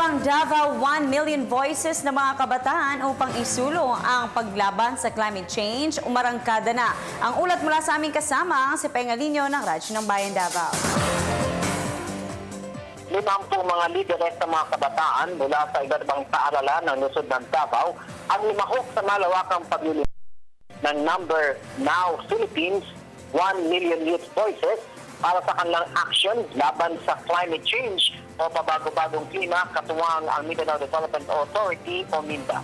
Nagdimbang Davao 1 million voices ng mga kabataan upang isulong ang paglaban sa climate change. Umarangkada na. Ang ulat mula sa aming kasama, si Pengalinyo ng Radyo ng Bayan Davao. 50 mga lideres ng mga kabataan mula sa iba't ibang paaralan ng lungsod ng Davao ang lumahok sa malawakang paglilingkod ng number Now Philippines 1 million youth voices para sa kanilang action laban sa climate change o pabago-bagong klima katuwang ang Mindanao Development Authority o MINDA.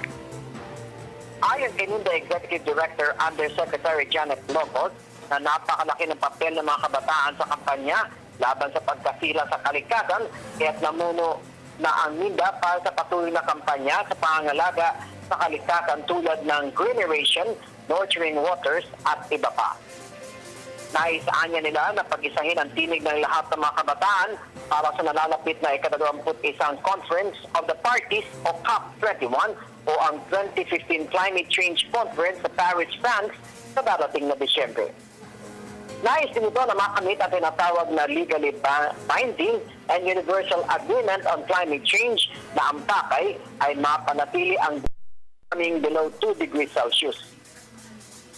Ayon kay MINDA Executive Director Undersecretary Janet Locos na napakalaki ng papel ng mga kabataan sa kampanya laban sa pagkasira sa kalikasan, kaya't namuno na ang MINDA para sa patuloy na kampanya sa pangangalaga sa kalikasan tulad ng Greeneration, Nurturing Waters at iba pa. Naisaan niya nila na pag-isahin ang tinig ng lahat ng mga kabataan para sa nalalapit na ika-21 Conference of the Parties o COP21 o ang 2015 Climate Change Conference sa Paris, France sa darating na Disyembre. Nais din ito na makamit ang tinatawag na legally binding and universal agreement on climate change na ang pakay ay mapanatili ang warming below 2 degrees Celsius.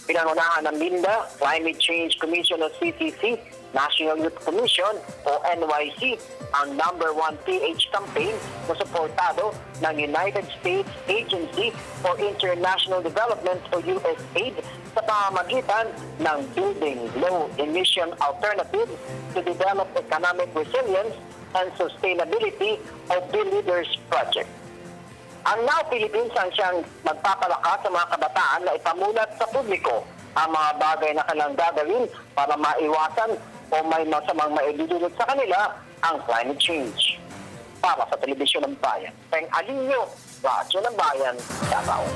Pinangunahan ng MINDA, Climate Change Commission o CCC, National Youth Commission o NYC, ang number 1 PH campaign na suportado ng United States Agency for International Development o USAID sa pamamagitan ng Building Low-Emission Alternatives to Develop Economic Resilience and Sustainability o Leaders Project. Ang Now Philippines ang siyang magpapalakas sa mga kabataan na ipamulat sa publiko ang mga bagay na kanilang gagawin para maiwasan o may masamang maidudulot sa kanila ang climate change. Para sa Telebisyon ng Bayan, Pengalinyo, Radyo ng Bayan, Davao.